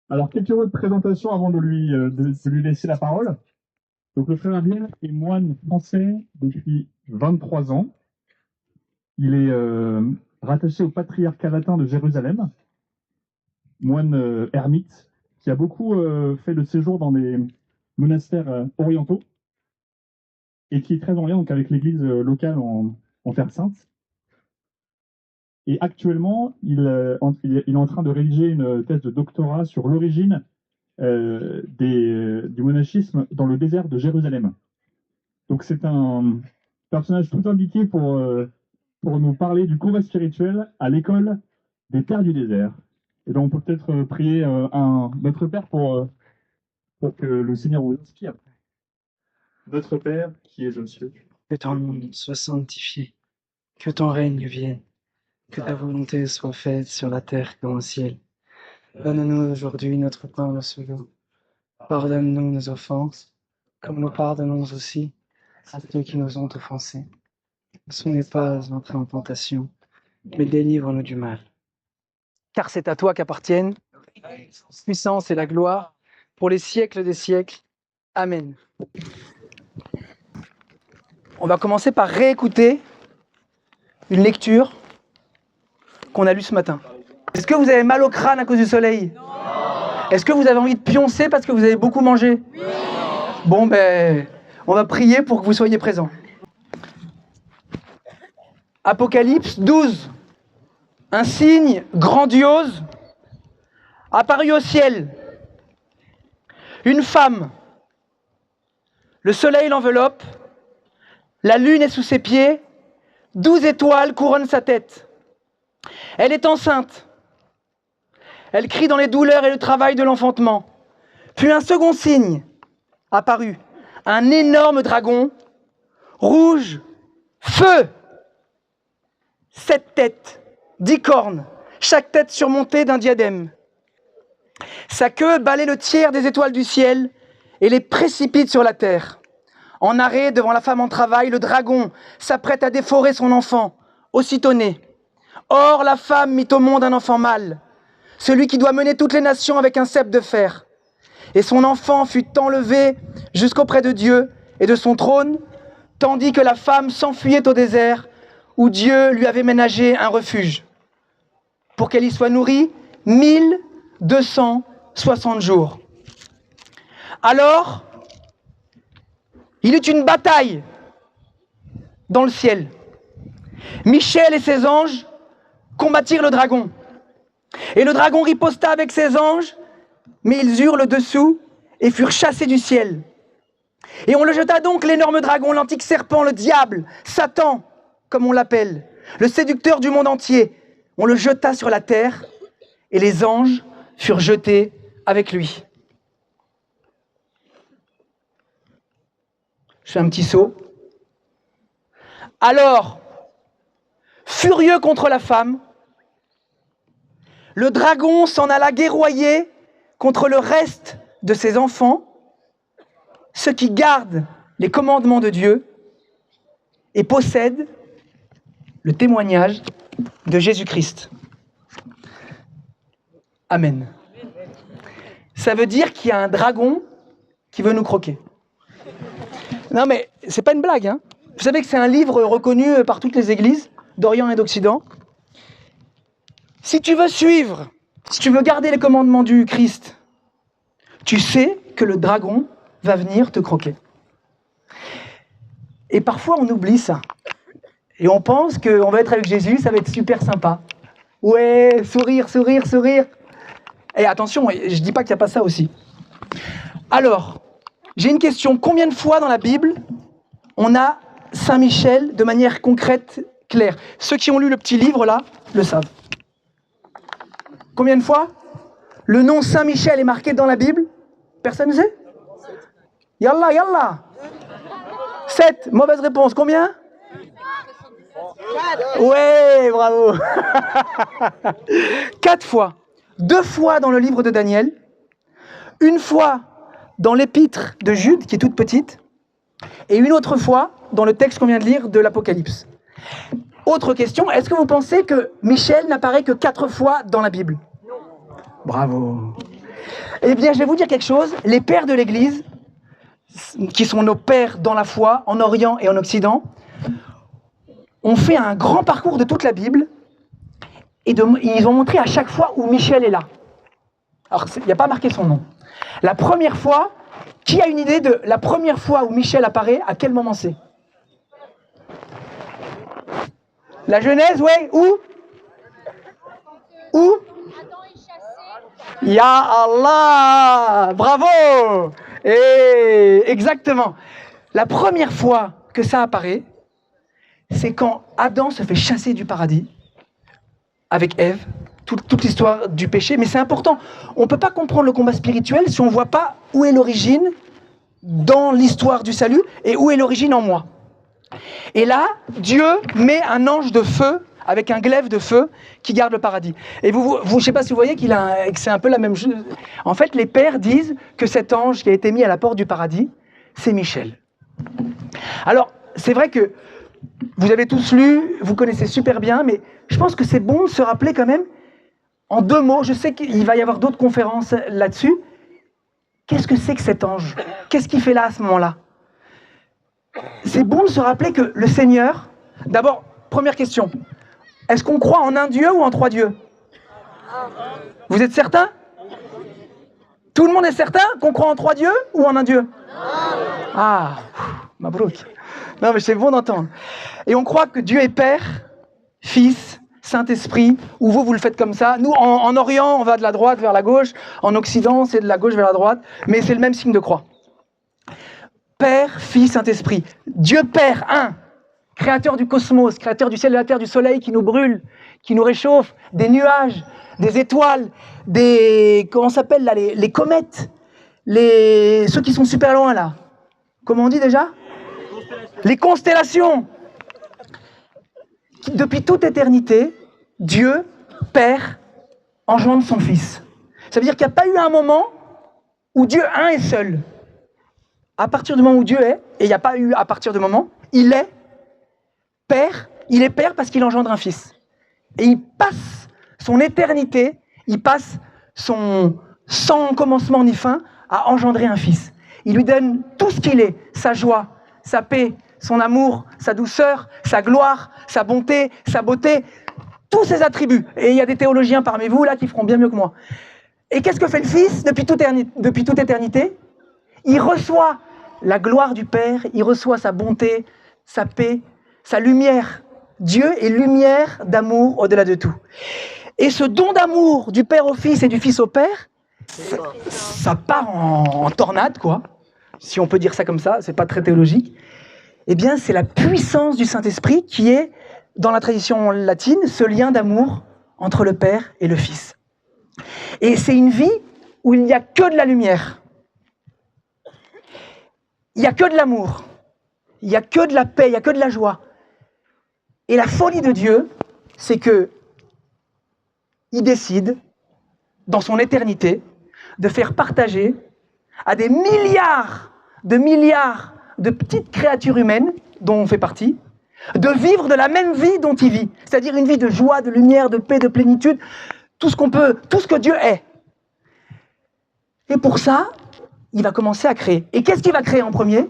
Alors, quelques mots de présentation avant de lui laisser la parole. Donc, le frère Ariel est moine français depuis 23 ans. Il est rattaché au patriarcat latin de Jérusalem, moine ermite, qui a beaucoup fait le séjour dans des monastères orientaux et qui est très en lien donc, avec l'église locale en Terre Sainte. Et actuellement, il est en train de rédiger une thèse de doctorat sur l'origine du monachisme dans le désert de Jérusalem. Donc c'est un personnage tout indiqué pour nous parler du combat spirituel à l'école des Pères du désert. Et donc on peut peut-être prier notre Père pour que le Seigneur vous inspire. Notre Père qui es aux cieux. Que ton nom soit sanctifié, que ton règne vienne, que ta volonté soit faite sur la terre comme au ciel. Donne-nous aujourd'hui notre pain de ce jour. Pardonne-nous nos offenses, comme nous pardonnons aussi à ceux qui nous ont offensés. Ne soumets pas notre en tentation, mais délivre-nous du mal. Car c'est à toi qu'appartiennent la puissance et la gloire pour les siècles des siècles. Amen. On va commencer par réécouter une lecture qu'on a lue ce matin. Est-ce que vous avez mal au crâne à cause du soleil? Non. Est-ce que vous avez envie de pioncer parce que vous avez beaucoup mangé? Oui. Bon, ben, on va prier pour que vous soyez présents. Apocalypse 12. Un signe grandiose apparu au ciel. Une femme. Le soleil l'enveloppe. La lune est sous ses pieds. 12 étoiles couronnent sa tête. Elle est enceinte. Elle crie dans les douleurs et le travail de l'enfantement. Puis un second signe apparut. Un énorme dragon, rouge, feu. 7 têtes, 10 cornes, chaque tête surmontée d'un diadème. Sa queue balaie le tiers des étoiles du ciel et les précipite sur la terre. En arrêt devant la femme en travail, le dragon s'apprête à dévorer son enfant, aussitôt né. Or, la femme mit au monde un enfant mâle, celui qui doit mener toutes les nations avec un cep de fer. Et son enfant fut enlevé jusqu'auprès de Dieu et de son trône, tandis que la femme s'enfuyait au désert, où Dieu lui avait ménagé un refuge, pour qu'elle y soit nourrie 1260 jours. Alors, il eut une bataille dans le ciel. Michel et ses anges combattirent le dragon. Et le dragon riposta avec ses anges, mais ils eurent le dessous et furent chassés du ciel. Et on le jeta donc, l'énorme dragon, l'antique serpent, le diable, Satan, comme on l'appelle, le séducteur du monde entier. On le jeta sur la terre et les anges furent jetés avec lui. Je fais un petit saut. Alors, furieux contre la femme, le dragon s'en alla guerroyer contre le reste de ses enfants, ceux qui gardent les commandements de Dieu et possèdent le témoignage de Jésus-Christ. Amen. Ça veut dire qu'il y a un dragon qui veut nous croquer. Non mais, c'est pas une blague, hein. Vous savez que c'est un livre reconnu par toutes les églises d'Orient et d'Occident. Si tu veux suivre, si tu veux garder les commandements du Christ, tu sais que le dragon va venir te croquer. Et parfois on oublie ça. Et on pense qu'on va être avec Jésus, ça va être super sympa. Ouais, sourire, sourire, sourire. Et attention, je dis pas qu'il n'y a pas ça aussi. Alors, j'ai une question. Combien de fois dans la Bible on a Saint Michel de manière concrète, claire? Ceux qui ont lu le petit livre là, le savent. Combien de fois le nom Saint Michel est marqué dans la Bible? Personne ne sait? Yallah, yallah. 7, mauvaise réponse. Combien? 4. Ouais, bravo. 4 fois. 2 fois dans le livre de Daniel. 1 fois dans l'épître de Jude, qui est toute petite. Et 1 autre fois dans le texte qu'on vient de lire de l'Apocalypse. Autre question, est-ce que vous pensez que Michel n'apparaît que 4 fois dans la Bible? Bravo. Eh bien, je vais vous dire quelque chose. Les pères de l'Église, qui sont nos pères dans la foi, en Orient et en Occident, ont fait un grand parcours de toute la Bible et ils ont montré à chaque fois où Michel est là. Alors, il n'y a pas marqué son nom. La première fois, qui a une idée de la première fois où Michel apparaît, à quel moment c'est? La Genèse, ouais, où? Où? Ya Allah! Bravo! Et exactement. La première fois que ça apparaît, c'est quand Adam se fait chasser du paradis avec Ève, toute l'histoire du péché. Mais c'est important. On ne peut pas comprendre le combat spirituel si on ne voit pas où est l'origine dans l'histoire du salut et où est l'origine en moi. Et là, Dieu met un ange de feu avec un glaive de feu qui garde le paradis. Et je ne sais pas si vous voyez que c'est un peu la même chose. En fait, les pères disent que cet ange qui a été mis à la porte du paradis, c'est Michel. Alors, c'est vrai que vous avez tous lu, vous connaissez super bien, mais je pense que c'est bon de se rappeler quand même, en 2 mots, je sais qu'il va y avoir d'autres conférences là-dessus. Qu'est-ce que c'est que cet ange? Qu'est-ce qu'il fait là à ce moment-là? C'est bon de se rappeler que le Seigneur... D'abord, première question. Est-ce qu'on croit en un Dieu ou en 3 dieux? Vous êtes certain? Tout le monde est certain qu'on croit en 3 dieux ou en un Dieu? Ah, mabrouk. Non mais c'est bon d'entendre. Et on croit que Dieu est Père, Fils, Saint-Esprit, ou vous le faites comme ça. Nous, en Orient, on va de la droite vers la gauche. En Occident, c'est de la gauche vers la droite. Mais c'est le même signe de croix. Père, Fils, Saint-Esprit. Dieu Père, un. Créateur du cosmos, créateur du ciel et de la terre, du soleil qui nous brûle, qui nous réchauffe, des nuages, des étoiles, comment ça s'appelle là, les comètes, ceux qui sont super loin là. Comment on dit déjà? Les constellations. Depuis toute éternité, Dieu, Père, engendre son Fils. Ça veut dire qu'il n'y a pas eu un moment où Dieu un est seul. À partir du moment où Dieu est, et il n'y a pas eu à partir du moment, il est Père, il est Père parce qu'il engendre un Fils. Et il passe son éternité, il passe son sans commencement ni fin à engendrer un Fils. Il lui donne tout ce qu'il est, sa joie, sa paix, son amour, sa douceur, sa gloire, sa bonté, sa beauté, tous ses attributs. Et il y a des théologiens parmi vous là qui feront bien mieux que moi. Et qu'est-ce que fait le Fils depuis toute éternité? Il reçoit la gloire du Père, il reçoit sa bonté, sa paix, sa lumière. Dieu est lumière d'amour au-delà de tout. Et ce don d'amour du Père au Fils et du Fils au Père, ça part en tornade, quoi. Si on peut dire ça comme ça, c'est pas très théologique. Eh bien, c'est la puissance du Saint-Esprit qui est, dans la tradition latine, ce lien d'amour entre le Père et le Fils. Et c'est une vie où il n'y a que de la lumière. Il n'y a que de l'amour. Il n'y a que de la paix, il n'y a que de la joie. Et la folie de Dieu, c'est que il décide, dans son éternité, de faire partager à des milliards de petites créatures humaines, dont on fait partie, de vivre de la même vie dont il vit. C'est-à-dire une vie de joie, de lumière, de paix, de plénitude, tout ce qu'on peut, tout ce que Dieu est. Et pour ça, il va commencer à créer. Et qu'est-ce qu'il va créer en premier?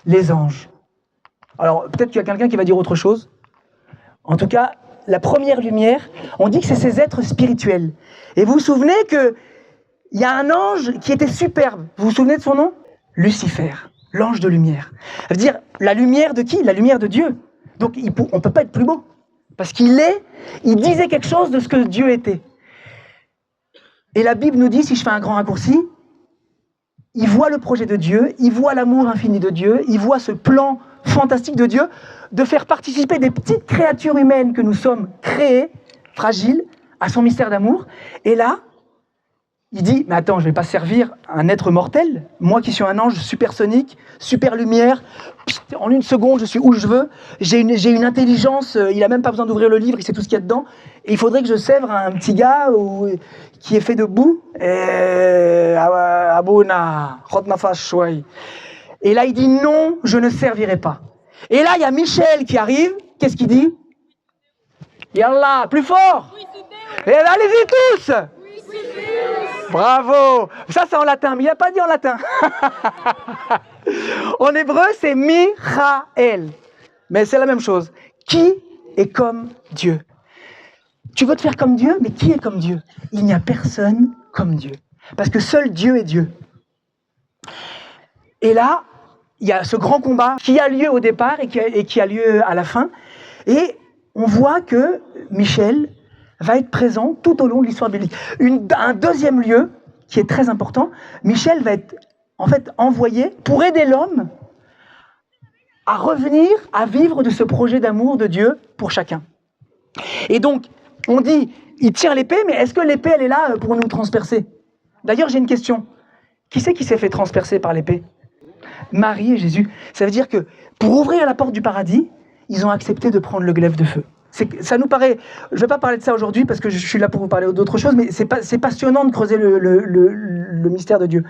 Les anges. Alors, peut-être qu'il y a quelqu'un qui va dire autre chose. En tout cas, la première lumière, on dit que c'est ces êtres spirituels. Et vous vous souvenez qu'il y a un ange qui était superbe. Vous vous souvenez de son nom? Lucifer, l'ange de lumière. Ça veut dire, la lumière de qui? La lumière de Dieu. Donc, on ne peut pas être plus beau. Parce il disait quelque chose de ce que Dieu était. Et la Bible nous dit, si je fais un grand raccourci, il voit le projet de Dieu, il voit l'amour infini de Dieu, il voit ce plan fantastique de Dieu de faire participer des petites créatures humaines que nous sommes créées, fragiles, à son mystère d'amour. Et là, il dit, mais attends, je ne vais pas servir un être mortel, moi qui suis un ange supersonique, super lumière, en 1 seconde, je suis où je veux, j'ai une intelligence, il n'a même pas besoin d'ouvrir le livre, il sait tout ce qu'il y a dedans, et il faudrait que je sèvre un petit gars qui est fait de boue, et là il dit, non, je ne servirai pas. Et là, il y a Michel qui arrive, qu'est-ce qu'il dit? Yallah, plus fort! Et allez-y tous! Bravo. Ça, c'est en latin, mais il n'a pas dit en latin. En hébreu, c'est Michael. Mais c'est la même chose. Qui est comme Dieu? Tu veux te faire comme Dieu, mais qui est comme Dieu? Il n'y a personne comme Dieu. Parce que seul Dieu est Dieu. Et là, il y a ce grand combat qui a lieu au départ et qui a lieu à la fin. Et on voit que Michel va être présent tout au long de l'histoire biblique. Un deuxième lieu qui est très important, Michel va être en fait envoyé pour aider l'homme à revenir à vivre de ce projet d'amour de Dieu pour chacun. Et donc, on dit, il tire l'épée, mais est-ce que l'épée, elle est là pour nous transpercer? D'ailleurs, j'ai une question. Qui c'est qui s'est fait transpercer par l'épée? Marie et Jésus. Ça veut dire que pour ouvrir la porte du paradis, ils ont accepté de prendre le glaive de feu. Ça nous paraît... Je ne vais pas parler de ça aujourd'hui parce que je suis là pour vous parler d'autres choses, mais c'est passionnant de creuser le mystère de Dieu.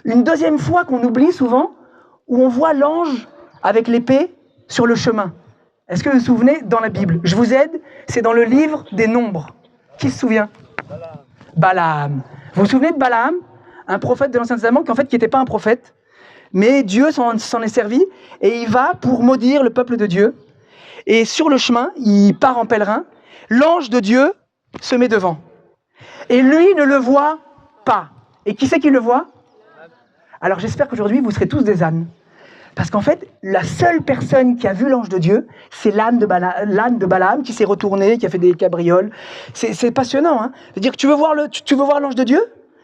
Une deuxième fois qu'on oublie souvent, où on voit l'ange avec l'épée sur le chemin. Est-ce que vous vous souvenez dans la Bible? Je vous aide, c'est dans le livre des Nombres. Qui se souvient? Balaam. Vous vous souvenez de Balaam? Un prophète de l'Ancien Testament qui n'était pas un prophète, mais Dieu s'en est servi et il va pour maudire le peuple de Dieu. Et sur le chemin, il part en pèlerin, l'ange de Dieu se met devant. Et lui ne le voit pas. Et qui c'est qui le voit? Alors j'espère qu'aujourd'hui vous serez tous des ânes. Parce qu'en fait, la seule personne qui a vu l'ange de Dieu, c'est l'âne de Balaam qui s'est retourné, qui a fait des cabrioles. C'est passionnant, hein. C'est-à-dire que tu veux voir l'ange de Dieu?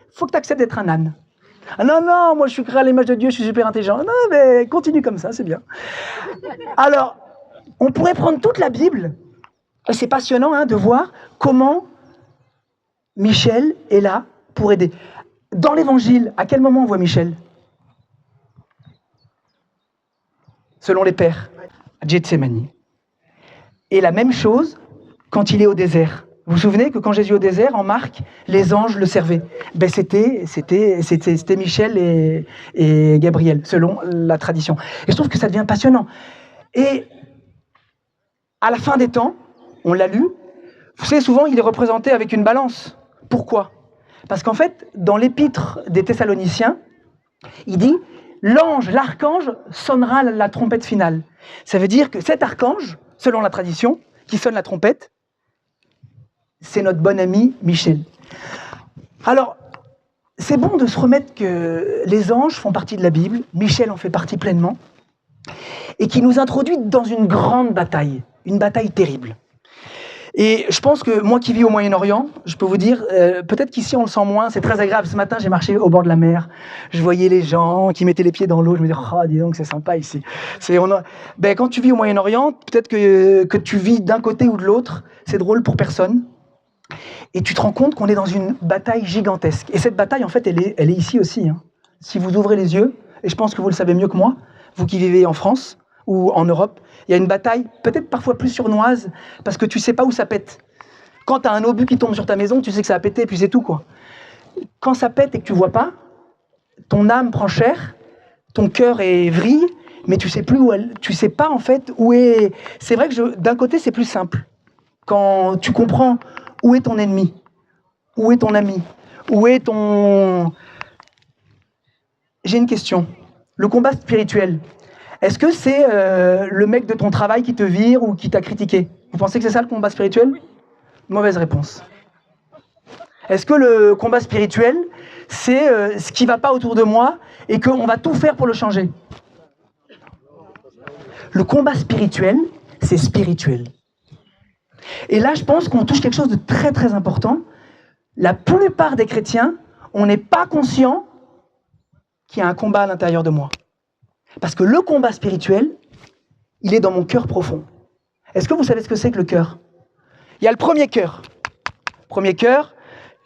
Il faut que tu acceptes d'être un âne. Ah non, moi je suis créé à l'image de Dieu, je suis super intelligent. Non, mais continue comme ça, c'est bien. Alors, on pourrait prendre toute la Bible, et c'est passionnant hein, de voir comment Michel est là pour aider. Dans l'Évangile, à quel moment on voit Michel? Selon les pères, à Gethsémani. Et la même chose quand il est au désert. Vous vous souvenez que quand Jésus est au désert, en Marc, les anges le servaient. Ben c'était Michel et Gabriel, selon la tradition. Et je trouve que ça devient passionnant. Et à la fin des temps, on l'a lu, vous savez, souvent il est représenté avec une balance. Pourquoi? Parce qu'en fait, dans l'épître des Thessaloniciens, il dit « L'ange, l'archange, sonnera la trompette finale ». Ça veut dire que cet archange, selon la tradition, qui sonne la trompette, c'est notre bon ami Michel. Alors, c'est bon de se remettre que les anges font partie de la Bible, Michel en fait partie pleinement, et qui nous introduit dans une grande bataille, une bataille terrible. Et je pense que moi qui vis au Moyen-Orient, je peux vous dire, peut-être qu'ici on le sent moins, c'est très agréable. Ce matin, j'ai marché au bord de la mer, je voyais les gens qui mettaient les pieds dans l'eau, je me disais, oh, dis donc, c'est sympa ici. Quand tu vis au Moyen-Orient, peut-être que tu vis d'un côté ou de l'autre, c'est drôle pour personne. Et tu te rends compte qu'on est dans une bataille gigantesque. Et cette bataille, en fait, elle est ici aussi. Hein. Si vous ouvrez les yeux, et je pense que vous le savez mieux que moi, vous qui vivez en France ou en Europe, il y a une bataille peut-être parfois plus sournoise, parce que tu sais pas où ça pète. Quand tu as un obus qui tombe sur ta maison, tu sais que ça a pété, et puis c'est tout, quoi. Quand ça pète et que tu vois pas, ton âme prend cher, ton cœur est vrille, mais tu sais plus tu sais pas en fait où est... C'est vrai que d'un côté, c'est plus simple. Quand tu comprends où est ton ennemi, où est ton ami, où est ton... J'ai une question. Le combat spirituel, est-ce que c'est le mec de ton travail qui te vire ou qui t'a critiqué? Vous pensez que c'est ça le combat spirituel? Mauvaise réponse. Est-ce que le combat spirituel, c'est ce qui ne va pas autour de moi et qu'on va tout faire pour le changer? Le combat spirituel, c'est spirituel. Et là, je pense qu'on touche quelque chose de très très important. La plupart des chrétiens, on n'est pas conscient qu'il y a un combat à l'intérieur de moi. Parce que le combat spirituel, il est dans mon cœur profond. Est-ce que vous savez ce que c'est que le cœur? Il y a le premier cœur. Premier cœur,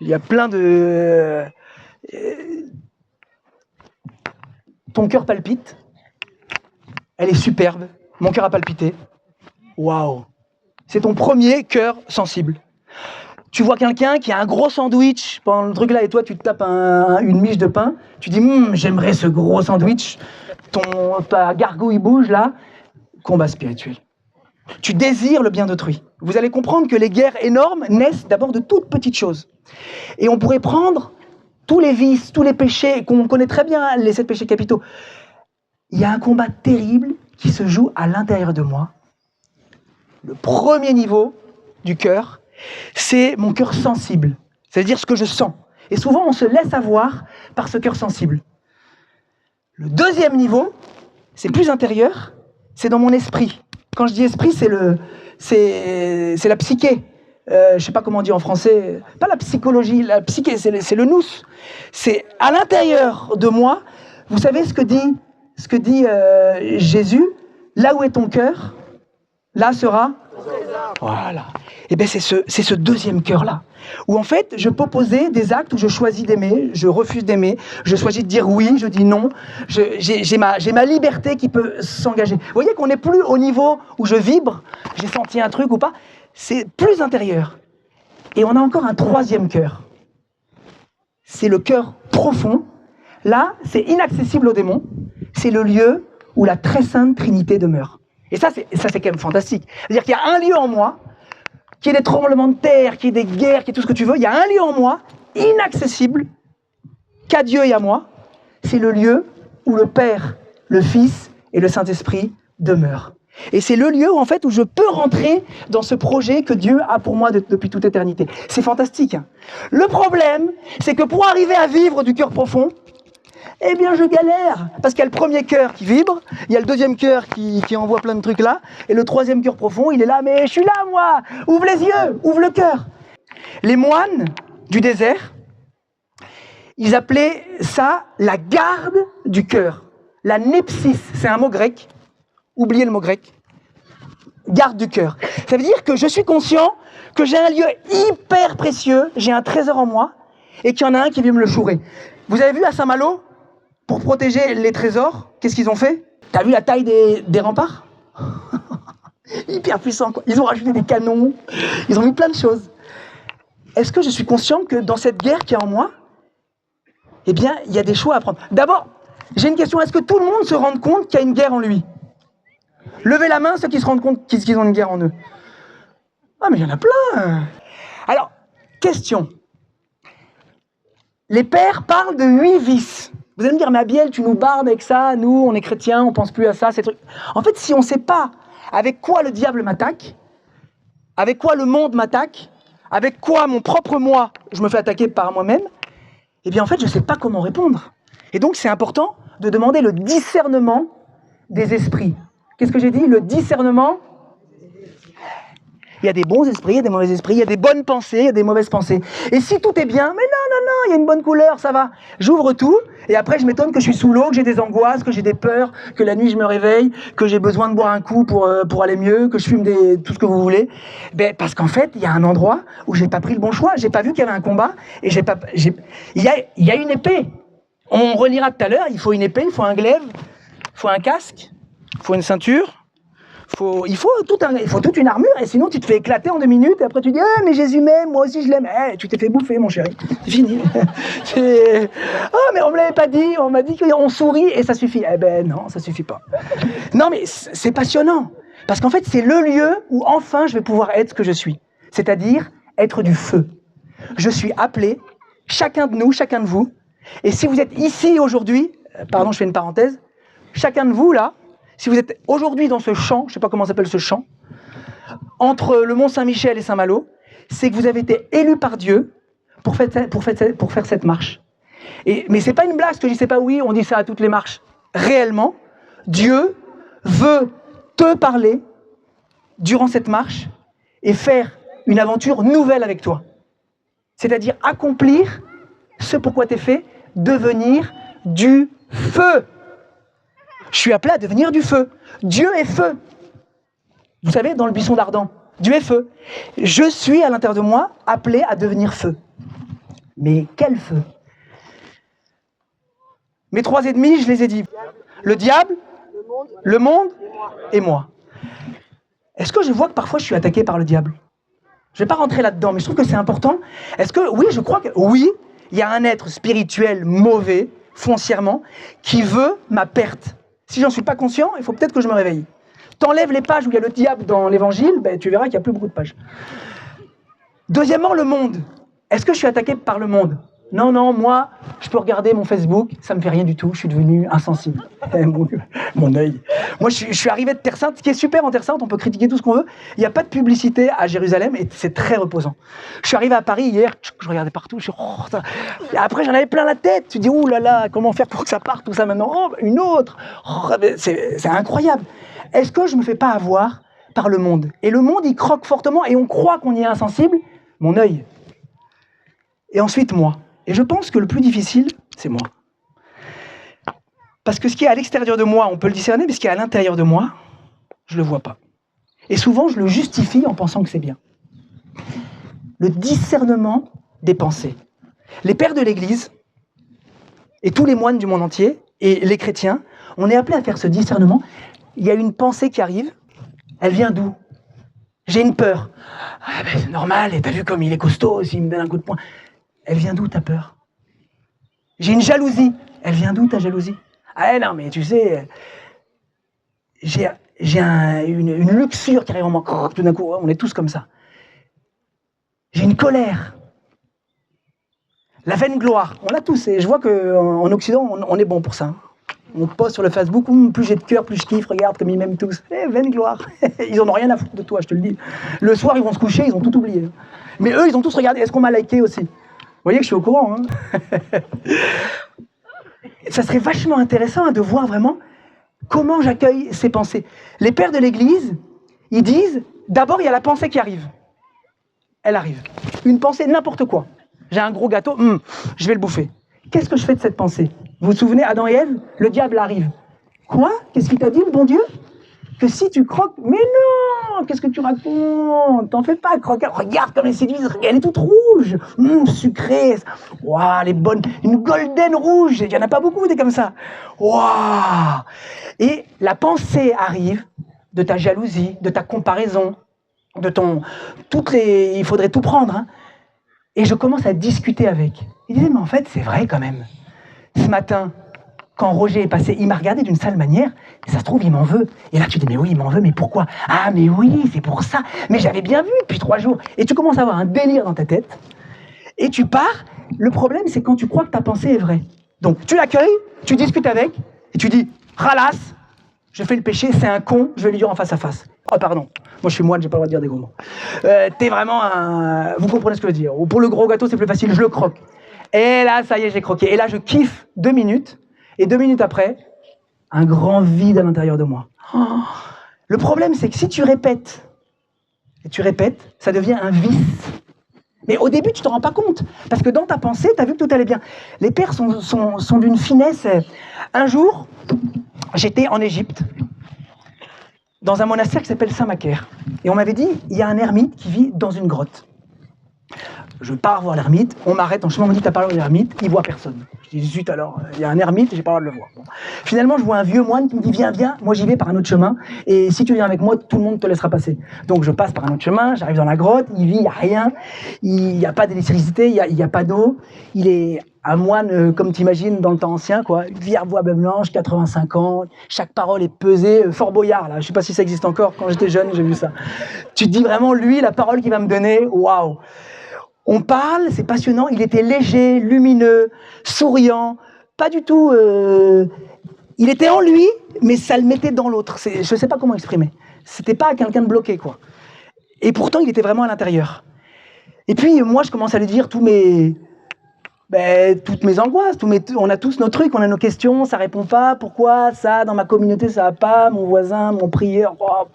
il y a plein de... Ton cœur palpite. Elle est superbe. Mon cœur a palpité. Waouh! C'est ton premier cœur sensible. Tu vois quelqu'un qui a un gros sandwich pendant le truc là et toi tu te tapes une miche de pain. Tu dis j'aimerais ce gros sandwich. Ta gargouille bouge là. Combat spirituel. Tu désires le bien d'autrui. Vous allez comprendre que les guerres énormes naissent d'abord de toutes petites choses. Et on pourrait prendre tous les vices, tous les péchés qu'on connaît très bien, hein, les 7 péchés capitaux. Il y a un combat terrible qui se joue à l'intérieur de moi. Le premier niveau du cœur, c'est mon cœur sensible, c'est-à-dire ce que je sens. Et souvent, on se laisse avoir par ce cœur sensible. Le deuxième niveau, c'est plus intérieur, c'est dans mon esprit. Quand je dis esprit, c'est la psyché. Je ne sais pas comment on dit en français, pas la psychologie, la psyché, c'est le nous. C'est à l'intérieur de moi. Vous savez ce que dit Jésus, là où est ton cœur, là sera. Voilà. Et bien c'est ce deuxième cœur-là, où en fait je peux poser des actes où je choisis d'aimer, je refuse d'aimer, je choisis de dire oui, je dis non, j'ai ma liberté qui peut s'engager. Vous voyez qu'on n'est plus au niveau où je vibre, j'ai senti un truc ou pas, c'est plus intérieur. Et on a encore un troisième cœur. C'est le cœur profond. Là, c'est inaccessible aux démons. C'est le lieu où la très sainte Trinité demeure. Et ça, c'est quand même fantastique. C'est-à-dire qu'il y a un lieu en moi, qu'il y ait des tremblements de terre, qu'il y ait des guerres, qu'il y ait tout ce que tu veux, il y a un lieu en moi, inaccessible, qu'à Dieu et à moi. C'est le lieu où le Père, le Fils et le Saint-Esprit demeurent. Et c'est le lieu en fait où je peux rentrer dans ce projet que Dieu a pour moi depuis toute éternité. C'est fantastique. Hein. Le problème, c'est que pour arriver à vivre du cœur profond, eh bien je galère. Parce qu'il y a le premier cœur qui vibre, il y a le deuxième cœur qui envoie plein de trucs là, et le troisième cœur profond, il est là, mais je suis là moi, ouvre les yeux, ouvre le cœur. Les moines du désert, ils appelaient ça la garde du cœur. La nepsis, c'est un mot grec. Oubliez le mot grec. Garde du cœur. Ça veut dire que je suis conscient que j'ai un lieu hyper précieux, j'ai un trésor en moi, et qu'il y en a un qui vient me le chourer. Vous avez vu à Saint-Malo, pour protéger les trésors, qu'est-ce qu'ils ont fait? T'as vu la taille des remparts? Hyper puissant, quoi. Ils ont rajouté des canons, ils ont mis plein de choses. Est-ce que je suis conscient que dans cette guerre qui est en moi, eh bien, il y a des choix à prendre? D'abord, j'ai une question, est-ce que tout le monde se rend compte qu'il y a une guerre en lui? Levez la main ceux qui se rendent compte qu'ils ont une guerre en eux. Ah, mais il y en a plein. Alors, question. Les pères parlent de 8 vices. Vous allez me dire, mais Abiel, tu nous bardes avec ça, nous, on est chrétiens, on pense plus à ça, ces trucs. En fait, si on ne sait pas avec quoi le diable m'attaque, avec quoi le monde m'attaque, avec quoi mon propre moi, je me fais attaquer par moi-même, eh bien, en fait, je ne sais pas comment répondre. Et donc, c'est important de demander le discernement des esprits. Qu'est-ce que j'ai dit? Le discernement. Il y a des bons esprits, il y a des mauvais esprits, il y a des bonnes pensées, il y a des mauvaises pensées. Et si tout est bien, mais non, il y a une bonne couleur, ça va. J'ouvre tout, et après je m'étonne que je suis sous l'eau, que j'ai des angoisses, que j'ai des peurs, que la nuit je me réveille, que j'ai besoin de boire un coup pour aller mieux, que je fume tout ce que vous voulez. Ben, parce qu'en fait, il y a un endroit où j'ai pas pris le bon choix, j'ai pas vu qu'il y avait un combat, et il y a une épée. On relira tout à l'heure, il faut une épée, il faut un glaive, il faut un casque, il faut une ceinture. Il faut toute une armure, et sinon tu te fais éclater en 2 minutes, et après tu dis « mais Jésus m'aime, moi aussi je l'aime. » Tu t'es fait bouffer, mon chéri. C'est fini. Mais on me l'avait pas dit, on m'a dit qu'on sourit, et ça suffit. Eh ben non, ça suffit pas. Non, mais c'est passionnant. Parce qu'en fait, c'est le lieu où enfin je vais pouvoir être ce que je suis. C'est-à-dire être du feu. Je suis appelé, chacun de nous, chacun de vous, et si vous êtes ici aujourd'hui, pardon, je fais une parenthèse, chacun de vous là, si vous êtes aujourd'hui dans ce champ, je ne sais pas comment s'appelle ce champ, entre le Mont Saint-Michel et Saint-Malo, c'est que vous avez été élu par Dieu pour faire cette marche. Mais ce n'est pas une blague, ce que je dis, c'est pas oui, on dit ça à toutes les marches. Réellement, Dieu veut te parler durant cette marche et faire une aventure nouvelle avec toi. C'est-à-dire accomplir ce pourquoi tu es fait, devenir du feu. Je suis appelé à devenir du feu. Dieu est feu. Vous savez, dans le buisson d'Ardent, Dieu est feu. Je suis à l'intérieur de moi appelé à devenir feu. Mais quel feu? Mes 3 ennemis, je les ai dit. Le diable, le monde et moi. Est-ce que je vois que parfois je suis attaqué par le diable? Je ne vais pas rentrer là-dedans, mais je trouve que c'est important. Est-ce que, oui, je crois que, oui, il y a un être spirituel mauvais, foncièrement, qui veut ma perte. Si j'en suis pas conscient, il faut peut-être que je me réveille. T'enlèves les pages où il y a le diable dans l'évangile, ben, tu verras qu'il n'y a plus beaucoup de pages. Deuxièmement, le monde. Est-ce que je suis attaqué par le monde? Non, non, moi, je peux regarder mon Facebook, ça me fait rien du tout, je suis devenu insensible. Mon œil. Moi, je suis arrivé de Terre Sainte, ce qui est super en Terre Sainte, on peut critiquer tout ce qu'on veut. Il n'y a pas de publicité à Jérusalem et c'est très reposant. Je suis arrivé à Paris hier, je regardais partout, je suis... Oh, et après, j'en avais plein la tête. Tu dis, ouh là là, comment faire pour que ça parte, tout ça maintenant? Oh, une autre. Oh, c'est incroyable. Est-ce que je me fais pas avoir par le monde? Et le monde, il croque fortement et on croit qu'on y est insensible. Mon œil. Et ensuite, moi. Et je pense que le plus difficile, c'est moi. Parce que ce qui est à l'extérieur de moi, on peut le discerner, mais ce qui est à l'intérieur de moi, je ne le vois pas. Et souvent, je le justifie en pensant que c'est bien. Le discernement des pensées. Les pères de l'Église, et tous les moines du monde entier, et les chrétiens, on est appelés à faire ce discernement. Il y a une pensée qui arrive, elle vient d'où? J'ai une peur. Ah ben c'est normal, et t'as vu comme il est costaud, s'il me donne un coup de poing. Elle vient d'où ta peur? J'ai une jalousie. Elle vient d'où ta jalousie? Ah non, mais tu sais, j'ai une luxure qui arrive en moi. Tout d'un coup, on est tous comme ça. J'ai une colère. La vaine gloire. On l'a tous. Et je vois qu'en Occident, on est bon pour ça. On poste sur le Facebook, plus j'ai de cœur, plus je kiffe, regarde comme ils m'aiment tous. Vaine gloire. Ils en ont rien à foutre de toi, je te le dis. Le soir, ils vont se coucher, ils ont tout oublié. Mais eux, ils ont tous regardé. Est-ce qu'on m'a liké aussi? Vous voyez que je suis au courant. Hein. Ça serait vachement intéressant de voir vraiment comment j'accueille ces pensées. Les pères de l'Église, ils disent, d'abord, il y a la pensée qui arrive. Elle arrive. Une pensée, n'importe quoi. J'ai un gros gâteau, je vais le bouffer. Qu'est-ce que je fais de cette pensée? Vous vous souvenez, Adam et Ève, le diable arrive. Quoi? Qu'est-ce qu'il t'a dit, le bon Dieu? Que si tu croques... Mais non! Qu'est-ce que tu racontes? T'en fais pas, croque. Regarde comme elle séduise, elle est toute rouge. Sucrée. Waouh, elle est bonne. Une golden rouge. Il y en a pas beaucoup, des comme ça. Waouh! Et la pensée arrive de ta jalousie, de ta comparaison, de ton... Il faudrait tout prendre. Hein. Et je commence à discuter avec. Il disait, mais en fait, c'est vrai quand même. Ce matin, quand Roger est passé, il m'a regardé d'une sale manière, et ça se trouve, il m'en veut. Et là, tu dis, mais oui, il m'en veut, mais pourquoi? Ah, mais oui, c'est pour ça. Mais j'avais bien vu depuis 3 jours. Et tu commences à avoir un délire dans ta tête, et tu pars. Le problème, c'est quand tu crois que ta pensée est vraie. Donc, tu l'accueilles, tu discutes avec, et tu dis, ralasse, je fais le péché, c'est un con, je vais lui dire en face à face. Oh, pardon, moi je suis moine, j'ai pas le droit de dire des gros mots. T'es vraiment un... Vous comprenez ce que je veux dire. Ou pour le gros gâteau, c'est plus facile, je le croque. Et là, ça y est, j'ai croqué. Et là, je kiffe 2 minutes. Et 2 minutes après, un grand vide à l'intérieur de moi. Oh. Le problème, c'est que si tu répètes, et tu répètes, ça devient un vice. Mais au début, tu t'en rends pas compte. Parce que dans ta pensée, tu as vu que tout allait bien. Les pères sont d'une finesse. Un jour, j'étais en Égypte, dans un monastère qui s'appelle Saint-Macaire. Et on m'avait dit, il y a un ermite qui vit dans une grotte. Je pars voir l'ermite, on m'arrête en chemin, on me dit, t'as parlé à l'ermite, il voit personne. Je dis, zut alors, il y a un ermite, j'ai pas le droit de le voir. Bon. Finalement, je vois un vieux moine qui me dit, viens, moi j'y vais par un autre chemin, et si tu viens avec moi, tout le monde te laissera passer. Donc je passe par un autre chemin, j'arrive dans la grotte, il vit, il n'y a rien, il n'y a pas d'électricité, il n'y a pas d'eau, il est un moine, comme tu imagines, dans le temps ancien, quoi, vieille voix blanche, 85 ans, chaque parole est pesée, Fort Boyard, là, je sais pas si ça existe encore, quand j'étais jeune, j'ai vu ça. Tu te dis vraiment, lui, la parole qu'il va me donner, waouh. On parle, c'est passionnant, il était léger, lumineux, souriant, pas du tout... Il était en lui, mais ça le mettait dans l'autre. Je ne sais pas comment exprimer. C'était pas quelqu'un de bloqué, quoi. Et pourtant, il était vraiment à l'intérieur. Et puis, moi, je commence à lui dire toutes mes angoisses. On a tous nos trucs, on a nos questions, ça répond pas. Pourquoi ça, dans ma communauté, ça va pas? Mon voisin, mon prieur... Oh.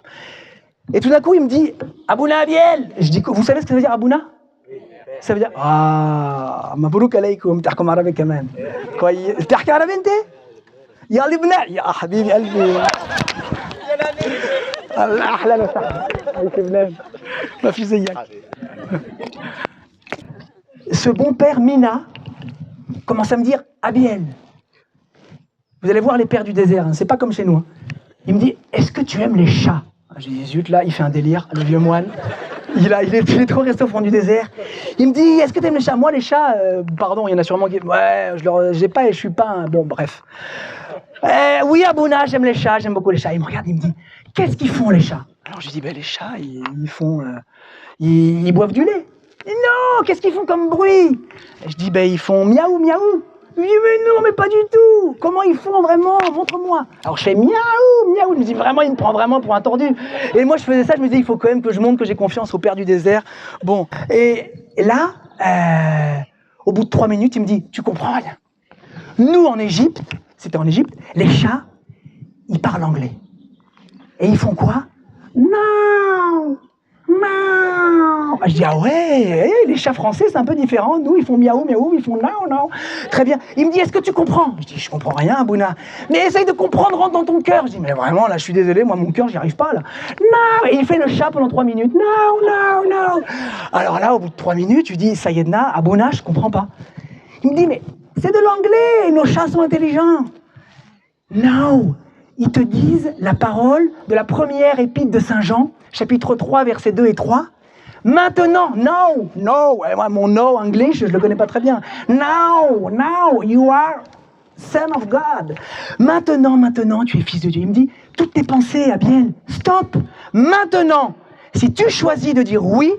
Et tout d'un coup, il me dit, Abouna Abiel. Je dis, vous savez ce que ça veut dire, Abouna? Ça veut dire مبروك عليكم تحكم عربي كمان كويس تحكي عربي انت يا لبنان يا حبيبي قلبي احلى وسهلا عليك لبنان ما في زيك. Ce bon père Mina commence à me dire Abiel, vous allez voir les pères du désert, hein, c'est pas comme chez nous. Hein. Il me dit, est-ce que tu aimes les chats? J'ai dit zut, là il fait un délire, le vieux moine. Il est trop resté au fond du désert. Il me dit, est-ce que tu aimes les chats? Moi, les chats, pardon, il y en a sûrement qui... Ouais, j'ai pas et je suis pas un... Bon, bref. Oui, Abouna, j'aime les chats, j'aime beaucoup les chats. Il me regarde, il me dit, qu'est-ce qu'ils font les chats? Alors je lui dis, les chats, ils font... ils boivent du lait. Non, qu'est-ce qu'ils font comme bruit? Je dis, ben ils font miaou, miaou. Il me dit, mais non, mais pas du tout. Comment ils font vraiment? Montre-moi. Alors je fais miaou, miaou. Je me dis, vraiment, il me prend vraiment pour un tordu. Et moi, je faisais ça, je me disais, il faut quand même que je montre que j'ai confiance au Père du désert. Bon, et là, au bout de 3 minutes, il me dit, tu comprends rien. Nous, en Égypte, c'était en Égypte, les chats, ils parlent anglais. Et ils font quoi? Non, non. Je dis, ah ouais, les chats français, c'est un peu différent. Nous, ils font miaou, miaou, ils font non, non. Très bien. Il me dit, est-ce que tu comprends? Je dis, je comprends rien, Bouna. Mais essaye de comprendre, rentre dans ton cœur. Je dis, mais vraiment, là, je suis désolé, moi, mon cœur, j'y arrive pas, là. Non. Et il fait le chat pendant 3 minutes. Non, non, non. Alors là, au bout de 3 minutes, je lui dis, Sayedna, Abouna, je comprends pas. Il me dit, mais c'est de l'anglais, nos chats sont intelligents. Non. Ils te disent la parole de la première épître de Saint Jean, chapitre 3, versets 2 et 3. Maintenant, no, no, moi, mon no anglais, je ne le connais pas très bien. Now, now, you are son of God. Maintenant, maintenant, tu es fils de Dieu. Il me dit, toutes tes pensées, Abiel, stop. Maintenant, si tu choisis de dire oui,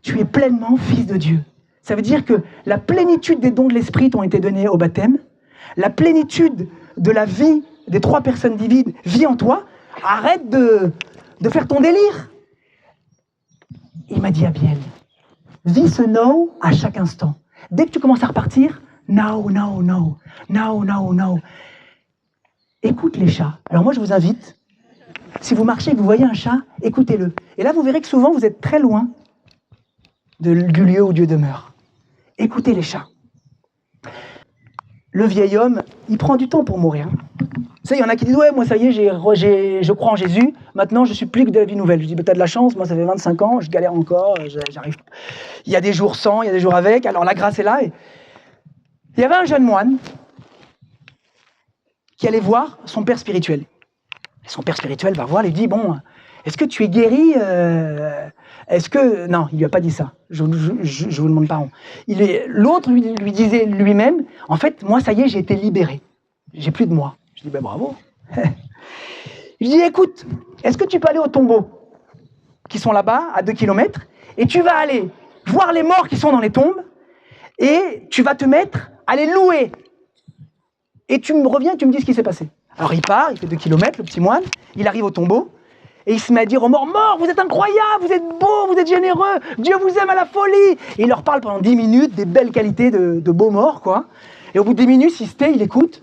tu es pleinement fils de Dieu. Ça veut dire que la plénitude des dons de l'Esprit t'ont été donnés au baptême, la plénitude de la vie des 3 personnes divines vit en toi. Arrête de faire ton délire. Il m'a dit, Abiel, vis ce no à chaque instant. Dès que tu commences à repartir, no, no, no, no, no, no. Écoute les chats. Alors moi, je vous invite, si vous marchez et que vous voyez un chat, écoutez-le. Et là, vous verrez que souvent, vous êtes très loin du lieu où Dieu demeure. Écoutez les chats. Le vieil homme, il prend du temps pour mourir. Tu sais, il y en a qui disent, ouais, moi ça y est, je crois en Jésus, maintenant je suis plus que de la vie nouvelle. Je dis, bah, t'as de la chance, moi ça fait 25 ans, je galère encore, j'arrive. Il y a des jours sans, il y a des jours avec, alors la grâce est là. Et... il y avait un jeune moine qui allait voir son père spirituel. Et son père spirituel va voir, il dit, bon, est-ce que tu es guéri Est-ce que... Non, il lui a pas dit ça, je vous demande pardon. L'autre lui disait lui-même, en fait, moi ça y est, j'ai été libéré, j'ai plus de moi. Je dis, ben bravo. Je dis, écoute, est-ce que tu peux aller au tombeau qui sont là-bas, à 2 km, et tu vas aller voir les morts qui sont dans les tombes, et tu vas te mettre à les louer. Et tu me reviens, tu me dis ce qui s'est passé. Alors il part, il fait 2 km, le petit moine, il arrive au tombeau, et il se met à dire aux morts, morts, vous êtes incroyables, vous êtes beaux, vous êtes généreux, Dieu vous aime à la folie. Et il leur parle pendant 10 minutes des belles qualités de beaux morts, quoi. Et au bout de 10 minutes, il se tait, il écoute.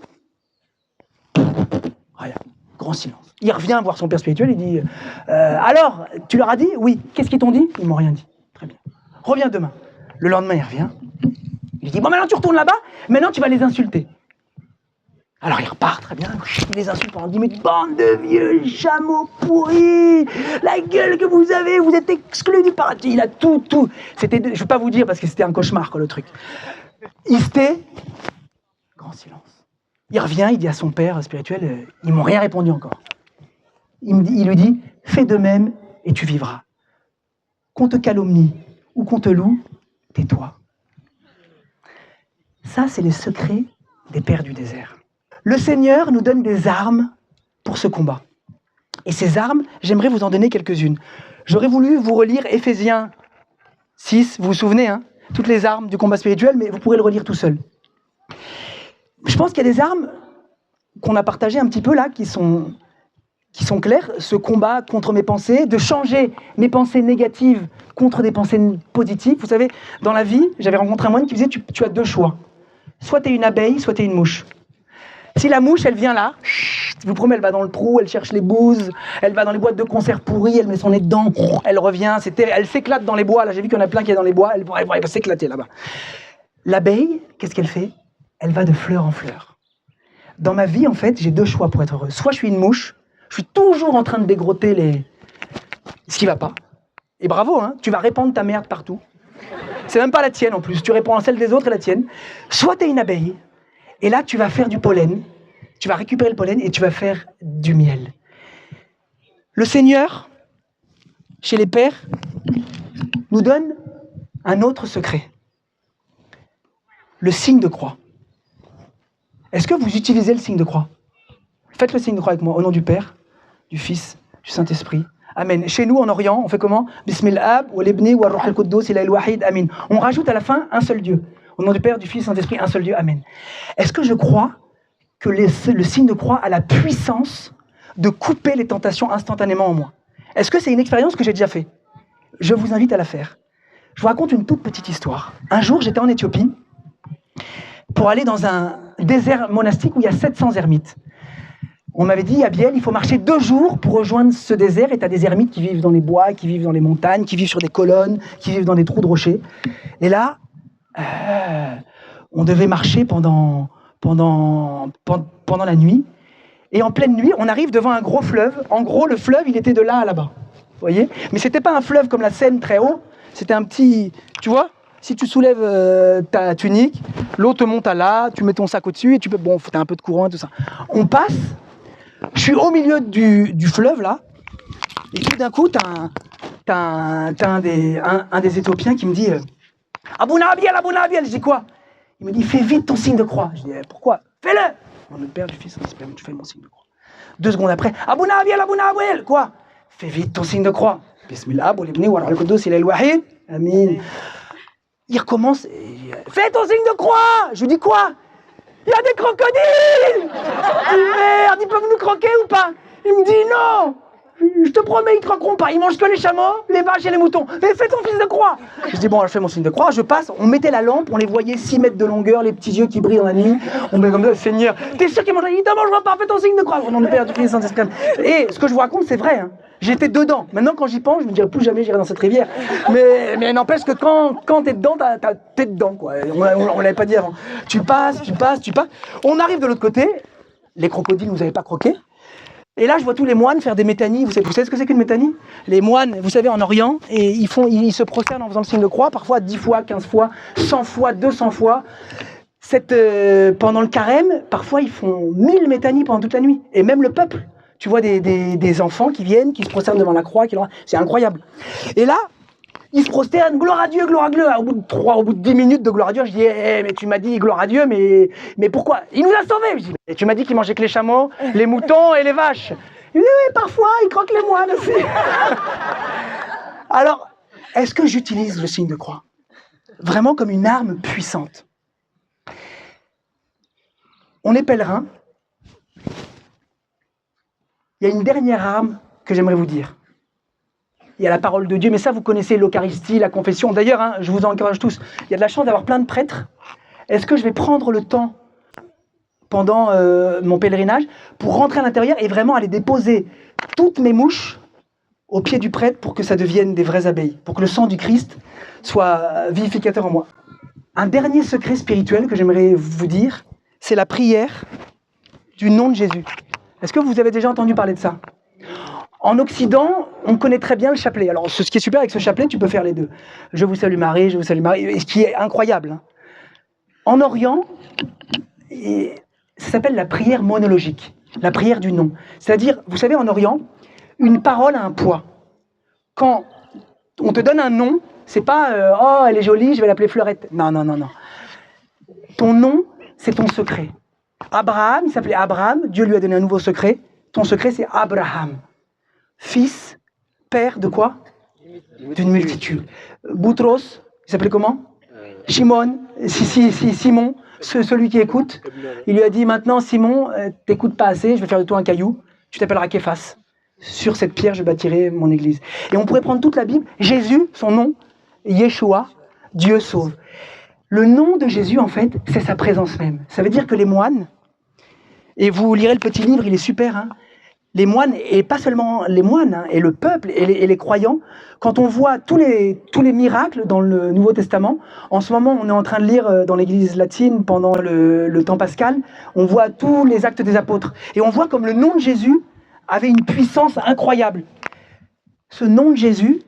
Rien, grand silence. Il revient voir son père spirituel, il dit alors, tu leur as dit? Oui. Qu'est-ce qu'ils t'ont dit? Ils m'ont rien dit. Très bien. Reviens demain. Le lendemain, il revient. Il dit, bon, maintenant tu retournes là-bas, maintenant tu vas les insulter. Alors il repart, très bien, il les insulte pendant 10 minutes. Bande de vieux chameaux pourris, la gueule que vous avez, vous êtes exclus du paradis. Il a tout. C'était, je ne vais pas vous dire parce que c'était un cauchemar, quoi, le truc. Il se tait, grand silence. Il revient, il dit à son père spirituel, ils m'ont rien répondu encore. Il lui dit, fais de même et tu vivras. Qu'on te calomnie ou qu'on te loue, tais-toi. Ça, c'est les secrets des pères du désert. Le Seigneur nous donne des armes pour ce combat. Et ces armes, j'aimerais vous en donner quelques-unes. J'aurais voulu vous relire Éphésiens 6, vous vous souvenez, hein, toutes les armes du combat spirituel, mais vous pourrez le relire tout seul. Je pense qu'il y a des armes qu'on a partagées un petit peu là, qui sont claires. Ce combat contre mes pensées, de changer mes pensées négatives contre des pensées positives. Vous savez, dans la vie, j'avais rencontré un moine qui disait, tu as 2 choix. Soit tu es une abeille, soit tu es une mouche. Si la mouche, elle vient là, je vous promets, elle va dans le trou, elle cherche les bouses, elle va dans les boîtes de conserve pourries, elle met son nez dedans, elle revient, elle s'éclate dans les bois. Là, j'ai vu qu'il y en a plein qui est dans les bois, elle va s'éclater là-bas. L'abeille, qu'est-ce qu'elle fait? Elle va de fleur en fleur. Dans ma vie, en fait, j'ai 2 choix pour être heureux. Soit je suis une mouche, je suis toujours en train de dégrotter ce qui va pas. Et bravo, hein, tu vas répandre ta merde partout. C'est même pas la tienne en plus, tu répands celle des autres et la tienne. Soit tu es une abeille, et là tu vas faire du pollen, tu vas récupérer le pollen et tu vas faire du miel. Le Seigneur, chez les pères, nous donne un autre secret. Le signe de croix. Est-ce que vous utilisez le signe de croix? Faites le signe de croix avec moi, au nom du Père, du Fils, du Saint-Esprit. Amen. Chez nous, en Orient, on fait comment? Bismillah, wa l'ibni, wa ruh al-Quddus, ila al-wahid, amen. On rajoute à la fin un seul Dieu. Au nom du Père, du Fils, du Saint-Esprit, un seul Dieu, amen. Est-ce que je crois que le signe de croix a la puissance de couper les tentations instantanément en moi? Est-ce que c'est une expérience que j'ai déjà faite? Je vous invite à la faire. Je vous raconte une toute petite histoire. Un jour, j'étais en Éthiopie pour aller dans un désert monastique où il y a 700 ermites. On m'avait dit, à Biel, il faut marcher 2 jours pour rejoindre ce désert, et tu as des ermites qui vivent dans les bois, qui vivent dans les montagnes, qui vivent sur des colonnes, qui vivent dans des trous de rochers. Et là, on devait marcher pendant la nuit. Et en pleine nuit, on arrive devant un gros fleuve. En gros, le fleuve, il était de là à là-bas. Vous voyez? Mais c'était pas un fleuve comme la Seine très haut. C'était un petit... Tu vois? Si tu soulèves ta tunique, l'eau te monte à là, tu mets ton sac au-dessus et tu peux... Bon, t'as un peu de courant et tout ça. On passe. Je suis au milieu du fleuve, là. Et tout d'un coup, t'as un des Éthiopiens qui me dit Abouna Abiel. Je dis quoi? Il me dit, fais vite ton signe de croix. Je dis, pourquoi? Fais-le! Dans le Père, du Fils, tu fais mon signe de croix. 2 secondes après, Abouna Abiel, quoi? Fais vite ton signe de croix. Bismillah, bolibni, wa al-Quddus, ila al-wahid. Amin. Il recommence, fais ton signe de croix! Je lui dis, quoi? Il y a des crocodiles! Merde, ils peuvent nous croquer ou pas? Il me dit, non! Je te promets, ils ne croqueront pas. Ils mangent que les chameaux, les vaches et les moutons. Mais fais ton fils de croix. Je dis, bon, je fais mon signe de croix, je passe, on mettait la lampe, on les voyait 6 mètres de longueur, les petits yeux qui brillent dans la nuit. On met comme ça, Seigneur, t'es sûr qu'ils mangent? Il ne mangera pas, fais ton signe de croix. Au nom du Père, du Fils, du Saint-Esprit. Et ce que je vous raconte, c'est vrai. Hein. J'étais dedans. Maintenant, quand j'y pense, je me dirais plus jamais j'irai dans cette rivière. Mais n'empêche que quand t'es dedans, t'es dedans, quoi. On l'avait pas dit avant. Tu passes. On arrive de l'autre côté. Les crocodiles nous avaient pas croqué. Et là, je vois tous les moines faire des métanies. Vous savez ce que c'est qu'une métanie? Les moines, vous savez, en Orient, et ils se prosternent en faisant le signe de croix, parfois 10 fois, 15 fois, 100 fois, 200 fois. Pendant le carême, parfois, ils font 1000 métanies pendant toute la nuit. Et même le peuple. Tu vois des enfants qui viennent, qui se prosternent devant la croix. C'est incroyable. Et là, ils se prosternent, gloire à Dieu, gloire à Dieu. Au bout de 10 minutes de gloire à Dieu, je dis, mais tu m'as dit gloire à Dieu, mais pourquoi? Il nous a sauvés. Je dis, et tu m'as dit qu'il mangeait que les chameaux, les moutons et les vaches. Il me dit, oui, parfois, il croque les moines aussi. Alors, est-ce que j'utilise le signe de croix vraiment comme une arme puissante? On est pèlerin. Il y a une dernière arme que j'aimerais vous dire. Il y a la parole de Dieu, mais ça, vous connaissez l'Eucharistie, la confession. D'ailleurs, hein, je vous encourage tous, il y a de la chance d'avoir plein de prêtres. Est-ce que je vais prendre le temps, pendant mon pèlerinage, pour rentrer à l'intérieur et vraiment aller déposer toutes mes mouches au pied du prêtre pour que ça devienne des vraies abeilles, pour que le sang du Christ soit vivificateur en moi? Un dernier secret spirituel que j'aimerais vous dire, c'est la prière du nom de Jésus. Est-ce que vous avez déjà entendu parler de ça? En Occident, on connaît très bien le chapelet. Alors, ce qui est super avec ce chapelet, tu peux faire les deux. Je vous salue Marie, je vous salue Marie, et ce qui est incroyable. Hein. En Orient, ça s'appelle la prière monologique, la prière du nom. C'est-à-dire, vous savez, en Orient, une parole a un poids. Quand on te donne un nom, c'est pas oh, elle est jolie, je vais l'appeler Fleurette. Non. Ton nom, c'est ton secret. Abraham, il s'appelait Abraham, Dieu lui a donné un nouveau secret. Ton secret, c'est Abraham. Fils, père de quoi? D'une multitude. Boutros, il s'appelait comment? Simon, celui qui écoute. Il lui a dit, maintenant Simon, t'écoutes pas assez, je vais faire de toi un caillou, tu t'appelleras Képhas. Sur cette pierre, je bâtirai mon église. Et on pourrait prendre toute la Bible. Jésus, son nom, Yeshua, Dieu sauve. Le nom de Jésus, en fait, c'est sa présence même. Ça veut dire que les moines, et vous lirez le petit livre, il est super, hein, les moines, et pas seulement les moines, hein, et le peuple, et les croyants, quand on voit tous les miracles dans le Nouveau Testament, en ce moment, on est en train de lire dans l'église latine, pendant le temps pascal, on voit tous les actes des apôtres. Et on voit comme le nom de Jésus avait une puissance incroyable. Ce nom de Jésus,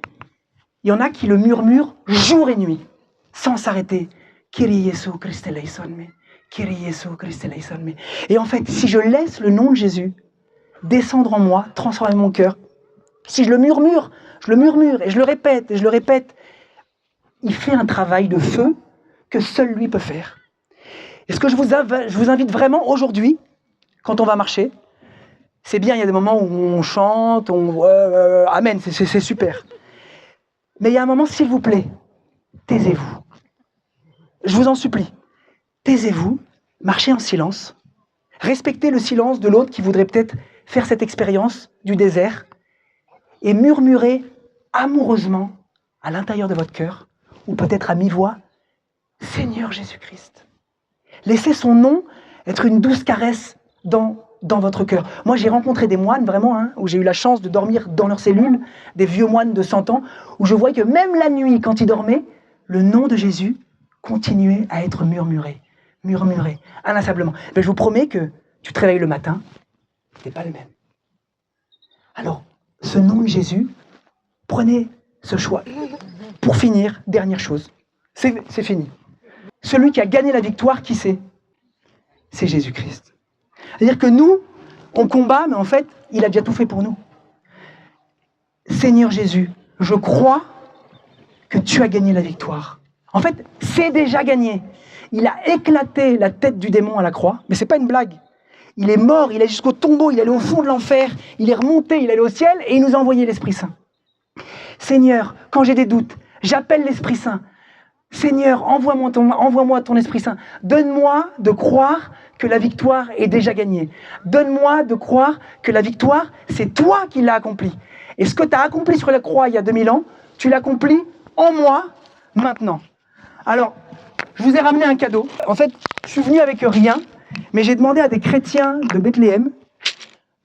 il y en a qui le murmurent jour et nuit, sans s'arrêter. Kyrie Jesu Christe eleison, Kyrie Jesu Christe eleison. Et en fait, si je laisse le nom de Jésus descendre en moi, transformer mon cœur, si je le murmure et je le répète, il fait un travail de feu que seul lui peut faire. Et ce que je vous invite vraiment aujourd'hui, quand on va marcher, C'est bien, il y a des moments où on chante, amen, c'est super. Mais il y a un moment, s'il vous plaît, taisez-vous. Je vous en supplie, taisez-vous, marchez en silence, respectez le silence de l'autre qui voudrait peut-être faire cette expérience du désert et murmurez amoureusement à l'intérieur de votre cœur, ou peut-être à mi-voix, Seigneur Jésus-Christ. Laissez son nom être une douce caresse dans votre cœur. Moi, j'ai rencontré des moines, vraiment, où j'ai eu la chance de dormir dans leur cellule, des vieux moines de 100 ans, où je voyais que même la nuit, quand ils dormaient, le nom de Jésus continuait à être murmuré, inlassablement. Mais je vous promets que tu te réveilles le matin, c'est pas le même. Alors, ce nom de Jésus, prenez ce choix. Pour finir, dernière chose, c'est fini. Celui qui a gagné la victoire, qui c'est? C'est Jésus-Christ. C'est-à-dire que nous, on combat, mais en fait, il a déjà tout fait pour nous. Seigneur Jésus, je crois que tu as gagné la victoire. En fait, c'est déjà gagné. Il a éclaté la tête du démon à la croix, mais c'est pas une blague. Il est mort, il est jusqu'au tombeau, il est allé au fond de l'enfer, il est remonté, il est allé au ciel et il nous a envoyé l'Esprit Saint. Seigneur, quand j'ai des doutes, j'appelle l'Esprit Saint. Seigneur, envoie-moi ton Esprit Saint. Donne-moi de croire que la victoire est déjà gagnée. Donne-moi de croire que la victoire, c'est toi qui l'as accomplie. Et ce que tu as accompli sur la croix il y a 2000 ans, tu l'accomplis en moi maintenant. Alors, je vous ai ramené un cadeau. En fait, je suis venu avec rien, mais j'ai demandé à des chrétiens de Bethléem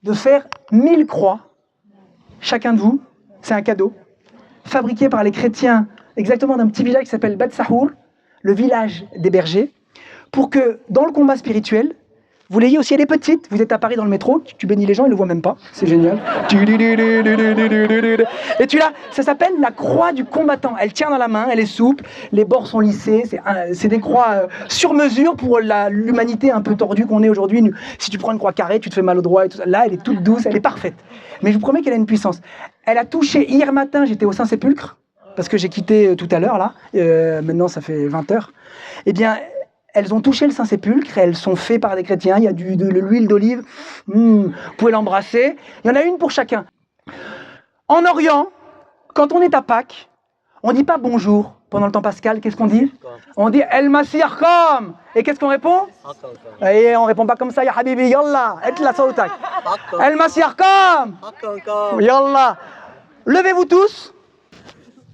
de faire 1000 croix, chacun de vous. C'est un cadeau, fabriqué par les chrétiens exactement d'un petit village qui s'appelle Bat Sahour, le village des bergers, pour que dans le combat spirituel, vous l'ayez aussi, elle est petite, vous êtes à Paris dans le métro, tu bénis les gens, ils ne le voient même pas, c'est génial. Et tu l'as, ça s'appelle la croix du combattant, elle tient dans la main, elle est souple, les bords sont lissés, c'est des croix sur mesure pour l'humanité un peu tordue qu'on est aujourd'hui. Si tu prends une croix carrée, tu te fais mal au doigt et tout ça. Là, elle est toute douce, elle est parfaite. Mais je vous promets qu'elle a une puissance. Elle a touché, hier matin, j'étais au Saint-Sépulcre, parce que j'ai quitté tout à l'heure, là, maintenant ça fait 20 heures. Eh bien, elles ont touché le Saint-Sépulcre, elles sont faites par des chrétiens, il y a de l'huile d'olive, vous pouvez l'embrasser, il y en a une pour chacun. En Orient, quand on est à Pâques, on ne dit pas bonjour pendant le temps pascal, qu'est-ce qu'on dit? On dit El Masiyarkom. Et qu'est-ce qu'on répond? Et on ne répond pas comme ça, Ya Habibi, Yallah, et la sautak. El Masiyarkom. Yallah. Levez-vous tous,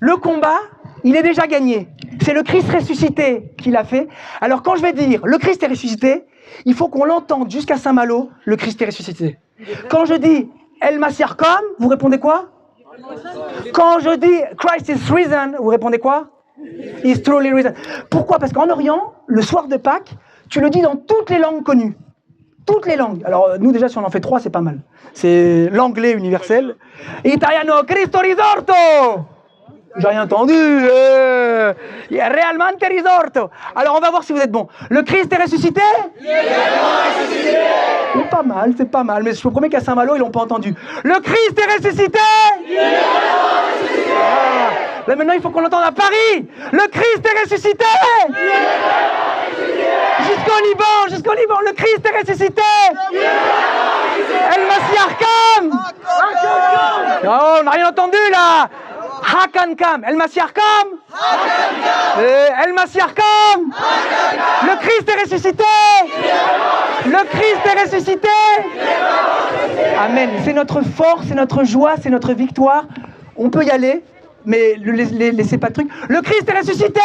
le combat, il est déjà gagné. C'est le Christ ressuscité qui l'a fait. Alors quand je vais dire le Christ est ressuscité, il faut qu'on l'entende jusqu'à Saint-Malo, le Christ est ressuscité. Quand je dis El Masiyarkom, vous répondez quoi? Quand je dis Christ is risen, vous répondez quoi? Is truly risen. Pourquoi? Parce qu'en Orient, le soir de Pâques, tu le dis dans toutes les langues connues. Toutes les langues. Alors nous déjà, si on en fait 3, c'est pas mal. C'est l'anglais universel. Italiano, Cristo risorto. J'ai rien entendu. Realmente risorto. Alors on va voir si vous êtes bon. Le Christ est ressuscité? C'est pas mal, mais je vous promets qu'à Saint-Malo, ils l'ont pas entendu. Le Christ est ressuscité? Là maintenant, il faut qu'on l'entende à Paris. Le Christ est ressuscité? Jusqu'au Liban, le Christ est ressuscité? El Masiyarkom. Oh, on n'a rien entendu là. Hakankam, El Masiyarkom. El Masiyarkom. Le Christ est ressuscité. Le Christ est ressuscité. Amen. C'est notre force, c'est notre joie, c'est notre victoire. On peut y aller, mais laissez pas de trucs. Le Christ est ressuscité.